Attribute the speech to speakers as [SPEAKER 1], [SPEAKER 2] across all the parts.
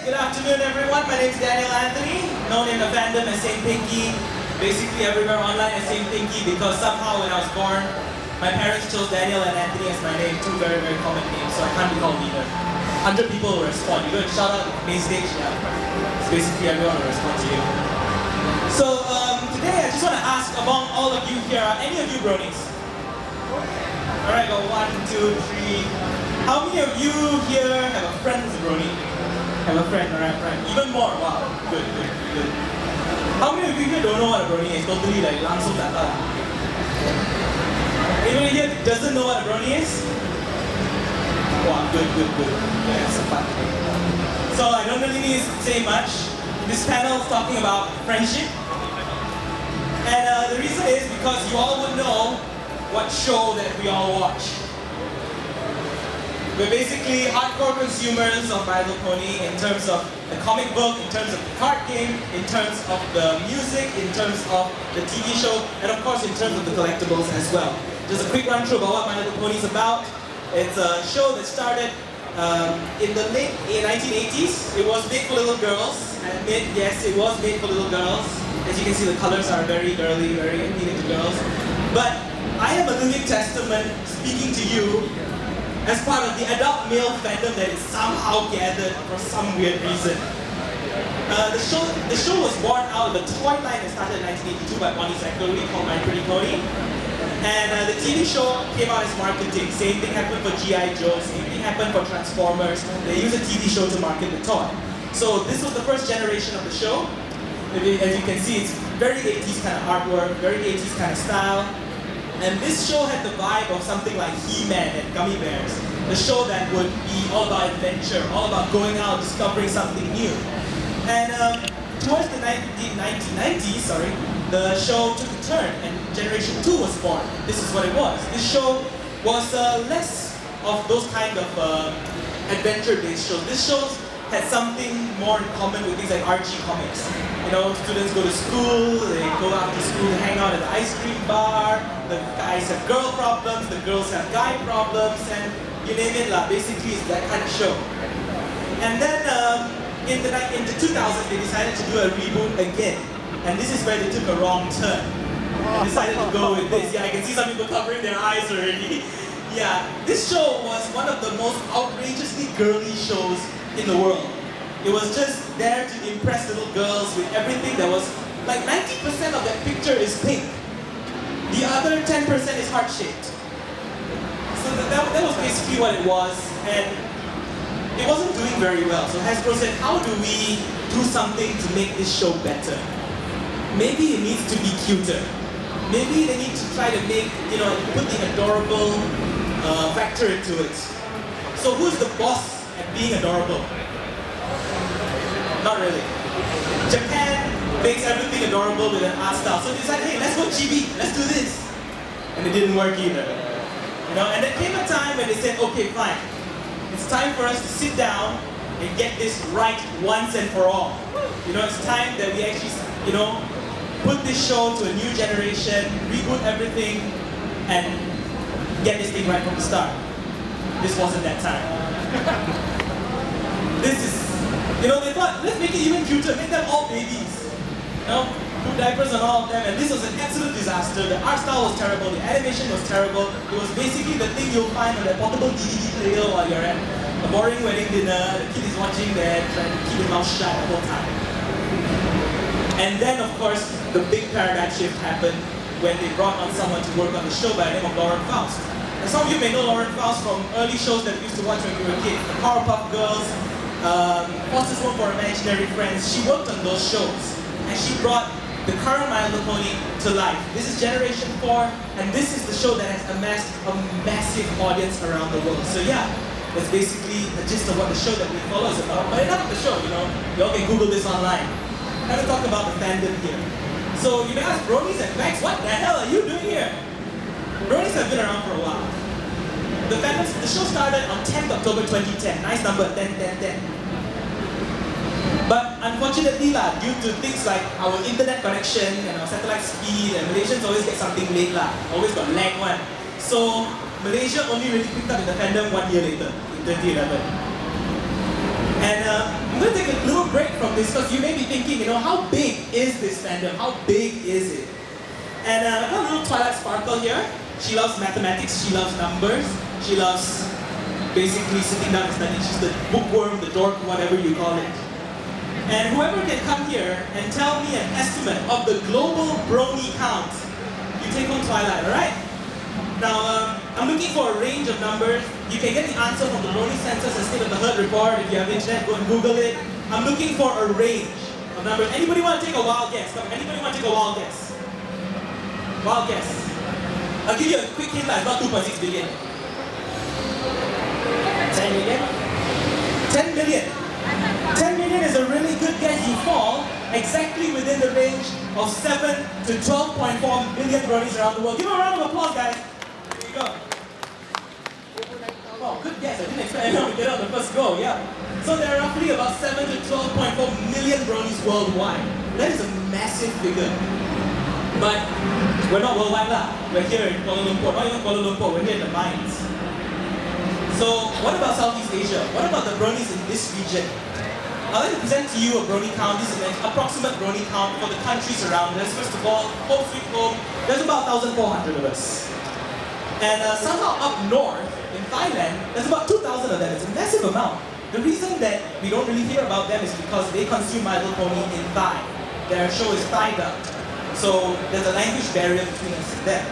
[SPEAKER 1] Good afternoon, everyone. My name is Daniel Anthony, known in the fandom as Saint Pinky. Basically everywhere online as Saint Pinky because somehow when I was born, my parents chose Daniel and Anthony as my name, two very, very common names, so I can't be called either. 100 people will respond. You go and shout out main stage, yeah. It's basically everyone will respond to you. So today I just want to ask among all of you here, are any of you bronies? Alright, go 1, 2, 3. How many of you here have a friend who's a brony? Have a friend, alright, right. Even more, wow. Good. How many of you here don't know what a brony is? Totally like langsung data. Anyone here doesn't know what a brony is? Wow, good. Yeah, so fun. So I don't really need to say much. This panel is talking about friendship. And the reason is because you all would know what show that we all watch. We're basically hardcore consumers of My Little Pony in terms of the comic book, in terms of the card game, in terms of the music, in terms of the TV show, and of course in terms of the collectibles as well. Just a quick run through about what My Little Pony is about. It's a show that started in the late 1980s. It was made for little girls. I admit, yes, it was made for little girls. As you can see, the colors are very girly, very appealing to girls. But I am a living testament speaking to you as part of the adult male fandom that is somehow gathered for some weird reason. The show was born out of the toy line that started in 1982 by Brony called My Pretty Pony. And the TV show came out as marketing. Same thing happened for G.I. Joe, same thing happened for Transformers. They used a TV show to market the toy. So this was the first generation of the show. As you can see, it's very 80s kind of artwork, very 80s kind of style. And this show had the vibe of something like He-Man and Gummy Bears. The show that would be all about adventure, all about going out, discovering something new. And towards the 1990s, the show took a turn and Generation 2 was born. This is what it was. This show was less of those kind of adventure-based shows. This show had something more in common with things like RG comics. You know, students go to school, they go after school to hang out at the ice cream bar, the guys have girl problems, the girls have guy problems, and you name it lah. Basically, it's that kind of show. And then in the 2000s, they decided to do a reboot again. And this is where they took a wrong turn. They decided to go with this. Yeah, I can see some people covering their eyes already. Yeah, this show was one of the most outrageously girly shows in the world. It was just there to impress little girls with everything that was, like 90% of that picture is pink. The other 10% is heart-shaped. So that was basically what it was, and it wasn't doing very well. So Hasbro said, how do we do something to make this show better? Maybe it needs to be cuter. Maybe they need to try to make, put the adorable factor into it. So who's the boss at being adorable? Not really. Japan makes everything adorable with an art style. So they decided, hey, let's go chibi, let's do this. And it didn't work either. And there came a time when they said, okay, fine. It's time for us to sit down and get this right once and for all. It's time that we actually, put this show to a new generation, reboot everything, and get this thing right from the start. This wasn't that time. They thought, let's make it even cuter, make them all babies. Put diapers on all of them, and this was an absolute disaster. The art style was terrible, the animation was terrible. It was basically the thing you'll find on that portable DVD player while you're at a boring wedding dinner, the kid is watching there, trying to keep his mouth shut the whole time. And then, of course, the big paradigm shift happened when they brought on someone to work on the show by the name of Lauren Faust. And some of you may know Lauren Faust from early shows that we used to watch when we were kids, the Powerpuff Girls, Foster's Home for Imaginary Friends. She worked on those shows, and she brought the current My Little Pony to life. This is Generation 4, and this is the show that has amassed a massive audience around the world. So yeah, that's basically the gist of what the show that we follow is about. But enough of the show, you all can Google this online. I'm going to talk about the fandom here. So you may ask, Bronies and VAX, what the hell are you doing here? Bronies have been around for a while. The show started on 10th October 2010. Nice number, 10. But unfortunately, due to things like our internet connection and our satellite speed, and Malaysians always get something late, always got lag one. So Malaysia only really picked up in the fandom 1 year later, in 2011. And I'm going to take a little break from this because you may be thinking, you know, how big is this fandom? How big is it? And I've got a little Twilight Sparkle here. She loves mathematics, she loves numbers, she loves basically sitting down and studying. She's the bookworm, the dork, whatever you call it. And whoever can come here and tell me an estimate of the global Brony count, you take home Twilight, alright? Now, I'm looking for a range of numbers. You can get the answer from the Brony census and State of the Herd report. If you have internet, go and Google it. I'm looking for a range of numbers. Anybody want to take a wild guess? Come on, anybody want to take a wild guess? Wild guess. I'll give you a quick hint, it's not 2.6 billion. 10 million? 10 million. 10 million is a really good guess. You fall exactly within the range of 7 to 12.4 million Bronies around the world. Give them a round of applause, guys. There you go. Wow, good guess. I didn't expect anyone to get out the first go, yeah. So there are roughly about 7 to 12.4 million Bronies worldwide. That is a massive figure. But we're not worldwide lah. We're here in Kuala Lumpur. Not even Kuala Lumpur, we're here in the mines. So what about Southeast Asia? What about the Bronies in this region? I'd like to present to you a Brony count. This is an approximate Brony count for the countries around us. First of all, home sweet home, there's about 1,400 of us. And somehow up north, in Thailand, there's about 2,000 of them. It's a massive amount. The reason that we don't really hear about them is because they consume My Little Pony in Thai. Their show is Thai dubbed. So there's a language barrier between us and them.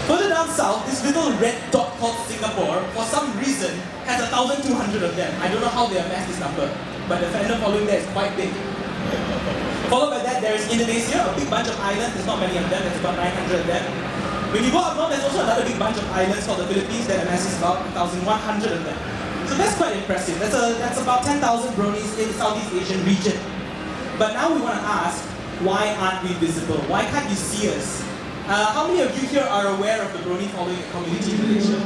[SPEAKER 1] Further down south, this little red dot called Singapore, for some reason, has 1,200 of them. I don't know how they amassed this number, but the fandom following there is quite big. Followed by that, there is Indonesia, a big bunch of islands. There's not many of them, there's about 900 of them. When you go up north, there's also another big bunch of islands called the Philippines that amasses about 1,100 of them. So that's quite impressive. That's about 10,000 Bronies in the Southeast Asian region. But now we want to ask, why aren't we visible? Why can't you see us? How many of you here are aware of the Brony following community in Malaysia?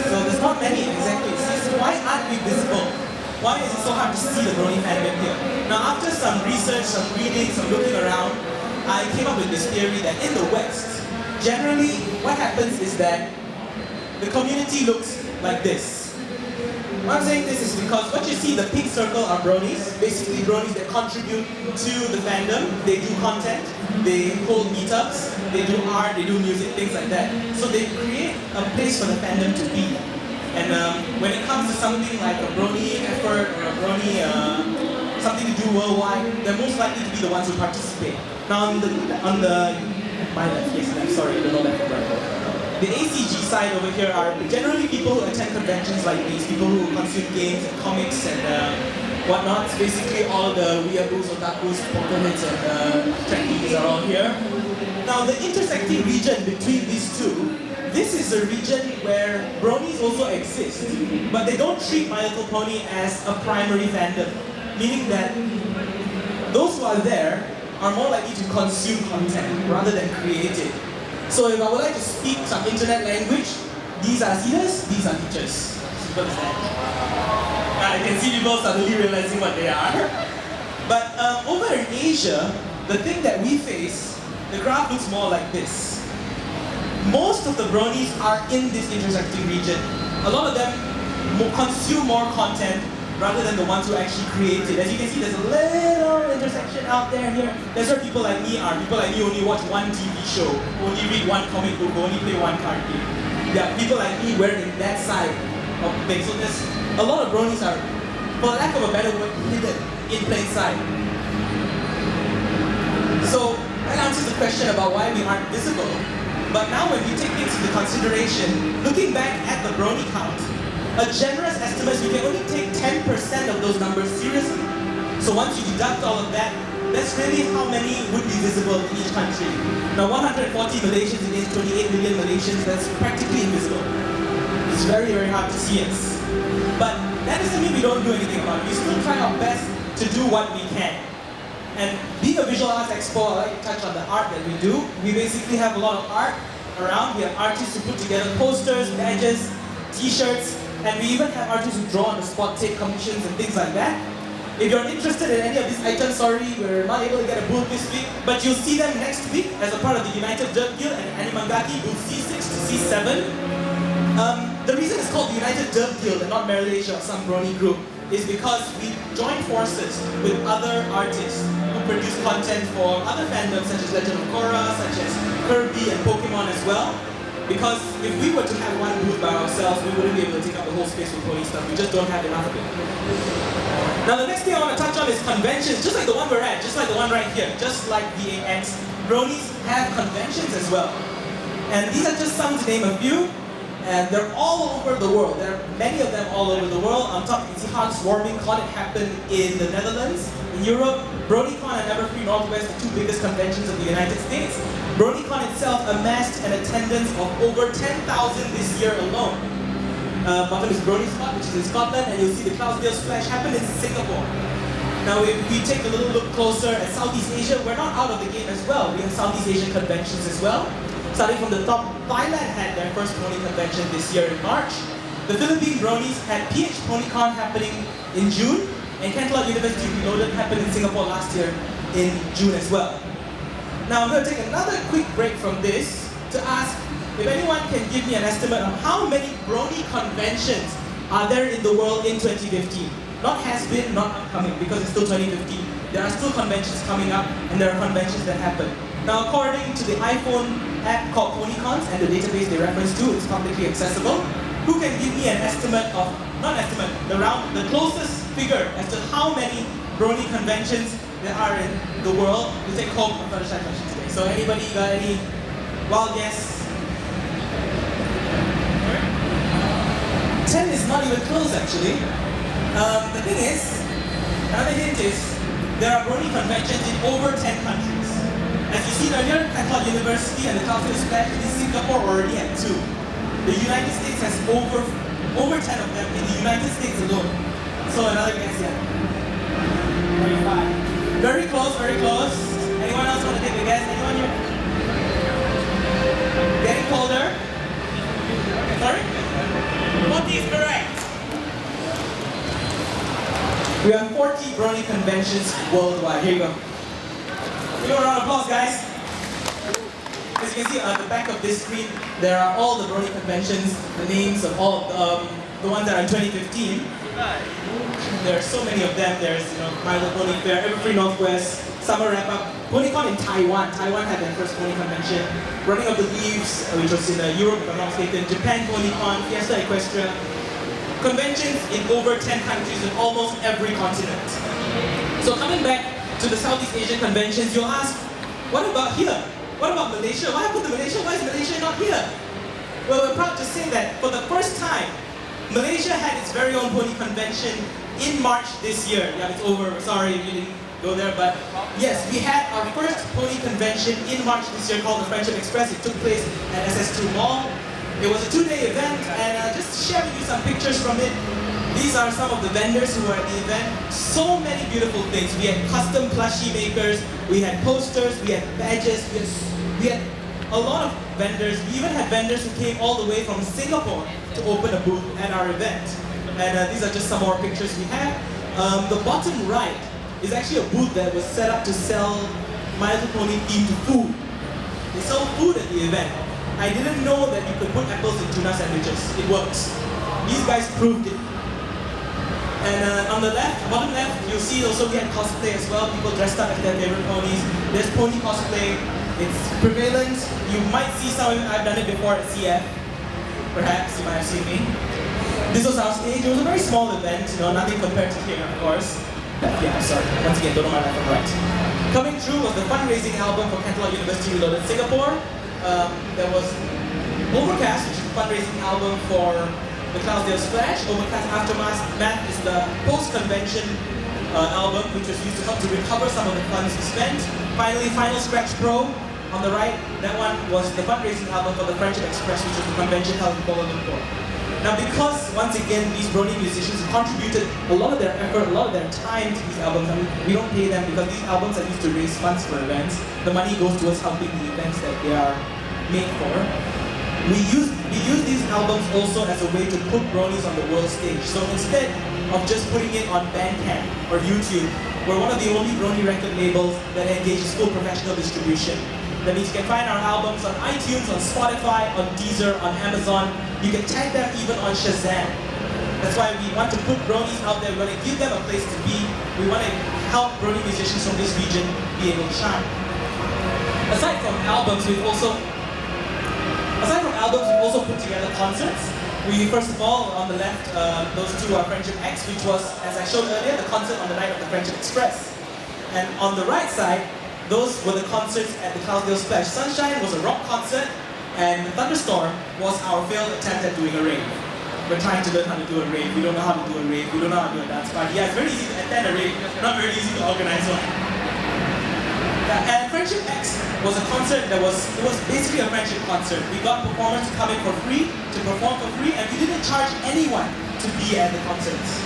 [SPEAKER 1] So there's not many exactly. So why aren't we visible? Why is it so hard to see the Brony fandom here? Now after some research, some reading, some looking around, I came up with this theory that in the West, generally what happens is that the community looks like this. Why I'm saying this is because what you see, the pink circle are Bronies, basically Bronies that contribute to the fandom. They do content, they hold meetups, they do art, they do music, things like that. So they create a place for the fandom to be. And when it comes to something like a Brony effort or a Brony something to do worldwide, they're most likely to be the ones who participate. Now on the my left, yes, I'm sorry, I don't know that from right. The ACG side over here are generally people who attend conventions like these, people who consume games and comics and whatnot. Basically all the weeaboos, otakus, pokerheads and trekkies are all here. Now the intersecting region between these two, this is a region where Bronies also exist, but they don't treat My Little Pony as a primary fandom, meaning that those who are there are more likely to consume content rather than create it. So if I would like to speak some internet language, these are seeders, these are teachers. Simple as that. I can see people suddenly realizing what they are. But over in Asia, the thing that we face, the graph looks more like this. Most of the Bronies are in this intersecting region. A lot of them consume more content rather than the ones who actually create it. As you can see, there's a little intersection out there here. That's where people like me are. People like me only watch one TV show, only read one comic book, only play one card game. Yeah, people like me, we're in that side of things. So there's a lot of Bronies are, for lack of a better word, hidden in plain sight. So that answers the question about why we aren't visible. But now when we take things into consideration, looking back at the Brony count, a generous estimate, we can only take 10% of those numbers seriously. So once you deduct all of that, that's really how many would be visible in each country. Now 140 Malaysians against 28 million Malaysians, that's practically invisible. It's very, very hard to see us. But that doesn't mean we don't do anything about it. We still try our best to do what we can. And being a visual arts expo, I like to touch on the art that we do. We basically have a lot of art around. We have artists who put together posters, badges, t-shirts, and we even have artists who draw on the spot, take commissions and things like that. If you're interested in any of these items, sorry, we're not able to get a booth this week, but you'll see them next week as a part of the United Dirt Guild and Animangaki, booth C6 to C7. The reason it's called the United Dirt Guild and not Malaysia or some Brony group is because we join forces with other artists who produce content for other fandoms such as Legend of Korra, such as Kirby and Pokemon as well. Because if we were to have one booth by ourselves, we wouldn't be able to take up the whole space with Pony stuff. We just don't have enough of it. Now the next thing I want to touch on is conventions, just like the one we're at, just like the one right here, just like VAX. Bronies have conventions as well. And these are just some to name a few. And they're all over the world. There are many of them all over the world. On top, you see Hans Warming Con, it happened in the Netherlands. In Europe, BronyCon and Everfree Northwest, the two biggest conventions of the United States. BronyCon itself amassed an attendance of over 10,000 this year alone. Bottom is Brony Spot, which is in Scotland, and you'll see the Cloudsdale Splash happen in Singapore. Now, if we take a little look closer at Southeast Asia, we're not out of the game as well. We have Southeast Asian conventions as well. Starting from the top, Thailand had their first Brony convention this year in March. The Philippine Bronies had PH PonyCon happening in June, and Cantlot University Reloaded happened in Singapore last year in June as well. Now I'm going to take another quick break from this to ask if anyone can give me an estimate of how many Brony conventions are there in the world in 2015. Not has been, not upcoming, because it's still 2015. There are still conventions coming up, and there are conventions that happen. Now, according to the iPhone app called Ponycons and the database they reference to, it's publicly accessible. Who can give me an estimate of, not estimate, the closest figure as to how many Brony conventions there are in the world? We'll take home for the shy question today. So anybody got any wild guess? 10 is not even close actually. The thing is, another hint is, there are Brony conventions in over 10 countries. As you see earlier, Cantlot University and the Cloudsdale Splash in Singapore already had 2. The United States has over 10 of them in the United States alone. So another guess here. 35. Very close, very close. Anyone else want to take a guess? Anyone here? Getting colder? Sorry? 40 is correct. We have 40 Brony conventions worldwide. Here you go. Give a round of applause, guys. As you can see on the back of this screen, there are all the Brony conventions, the names of all the ones that are in 2015. There are so many of them. There's My Little Pony Fair, Everfree Northwest, Summer Wrap Up, PonyCon in Taiwan. Taiwan had their first Pony convention. Running of the Leaves, which was in Europe, if I'm not mistaken. Japan PonyCon, Fiesta Equestria. Conventions in over 10 countries in almost every continent. So coming back to the Southeast Asian conventions, you'll ask, what about here? What about Malaysia? What happened to Malaysia? Why is Malaysia not here? Well, we're proud to say that for the first time, Malaysia had its very own Pony convention in March this year. Yeah, it's over. Sorry you didn't go there, but yes, we had our first Pony convention in March this year called the Friendship Express. It took place at SS2 Mall. It was a 2-day event, and just to share with you some pictures from it. These are some of the vendors who were at the event. So many beautiful things. We had custom plushie makers, we had posters, we had badges, we had a lot of vendors. We even had vendors who came all the way from Singapore to open a booth at our event. And these are just some more pictures we have. The bottom right is actually a booth that was set up to sell My Little Pony themed food. They sell food at the event. I didn't know that you could put apples in tuna sandwiches. It works. These guys proved it. And on the left, bottom left, you'll see also we had cosplay as well. People dressed up as their favorite ponies. There's pony cosplay. It's prevalent. You might see some of it. I've done it before at CF. Perhaps you might have seen me. This was our stage. It was a very small event, nothing compared to here, of course. Yeah, sorry. Once again, don't know my left and right. Coming through was the fundraising album for Cantlot University Reloaded Singapore. There was Overcast, which is the fundraising album for the Cloudsdale Splash. Overcast Aftermath is the post-convention album, which was used to help to recover some of the funds we spent. Finally, Final Scratch Pro on the right. That one was the fundraising album for the Friendship Express, which was the convention held in Kuala Lumpur. Now, because once again these Brony musicians contributed a lot of their effort, a lot of their time to these albums, we don't pay them because these albums are used to raise funds for events. The money goes towards helping the events that they are made for. We use these albums also as a way to put Bronies on the world stage. So instead of just putting it on Bandcamp or YouTube, we're one of the only Brony record labels that engages full professional distribution. That means you can find our albums on iTunes, on Spotify, on Deezer, on Amazon. You can tag them even on Shazam. That's why we want to put Bronies out there. We want to give them a place to be. We want to help Brony musicians from this region be able to shine. Aside from albums, we've also put together concerts. First of all, on the left, those two are Friendship X, which was, as I showed earlier, the concert on the night of the Friendship Express. And on the right side, those were the concerts at the Cloudale Splash. Sunshine was a rock concert, and Thunderstorm was our failed attempt at doing a rave. We're trying to learn how to do a rave. We don't know how to do a rave. We don't know how to do a dance party. Yeah, it's very easy to attend a rave, not very easy to organize one. And Friendship X was a concert it was basically a friendship concert. We got performers to come in for free, to perform for free, and we didn't charge anyone to be at the concerts.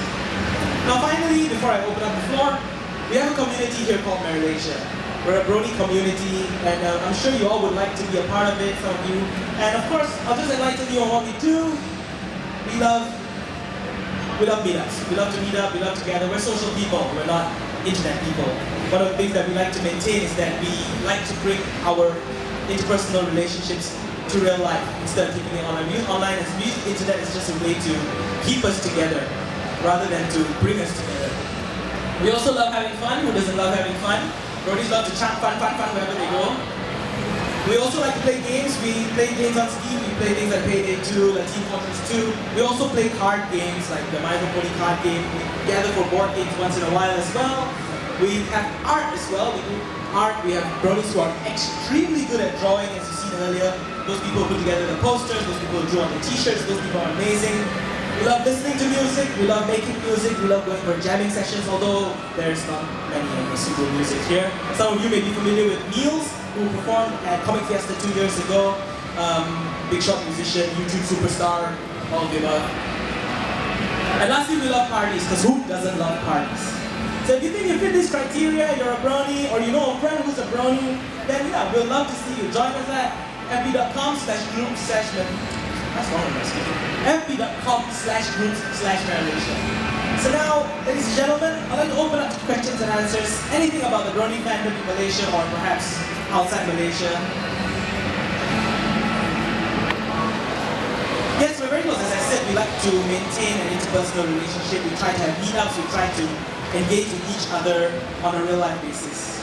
[SPEAKER 1] Now finally, before I open up the floor, we have a community here called Malaysia. We're a Brony community, and I'm sure you all would like to be a part of it, some of you. And of course, I'll just enlighten you on what we do. We love meetups. We love to meet up, we love to gather. We're social people, we're not internet people. One of the things that we like to maintain is that we like to bring our interpersonal relationships to real life instead of keeping it online. We use online as we use the internet as just a way to keep us together rather than to bring us together. We also love having fun. Who doesn't love having fun? Bronies love to chant fun wherever they go. We also like to play games. We play games on Steam. We play things like Payday 2, like Team Fortress 2. We also play card games like the My Pony card game. We gather for board games once in a while as well. We have art as well. We do art. We have Bronies who are extremely good at drawing, as you've seen earlier. Those people who put together the posters, those people who drew on the t-shirts, those people are amazing. We love listening to music, we love making music, we love going for jamming sessions, although there's not many of us who do music here. Some of you may be familiar with Niels, who performed at Comic Fiesta 2 years ago. Big shot musician, YouTube superstar, all of the above. And lastly, we love parties, because who doesn't love parties? So if you think you fit this criteria, you're a Brony, or you know a friend who's a Brony, then yeah, we'd love to see you. Join us at fb.com/group/Malaysia. fb.com/groups/Malaysia. So now, ladies and gentlemen, I'd like to open up to questions and answers. Anything about the Brony fandom in Malaysia or perhaps outside Malaysia? Yes, we're very close. As I said, we like to maintain an interpersonal relationship. We try to have meetups. We try to engage with each other on a real life basis.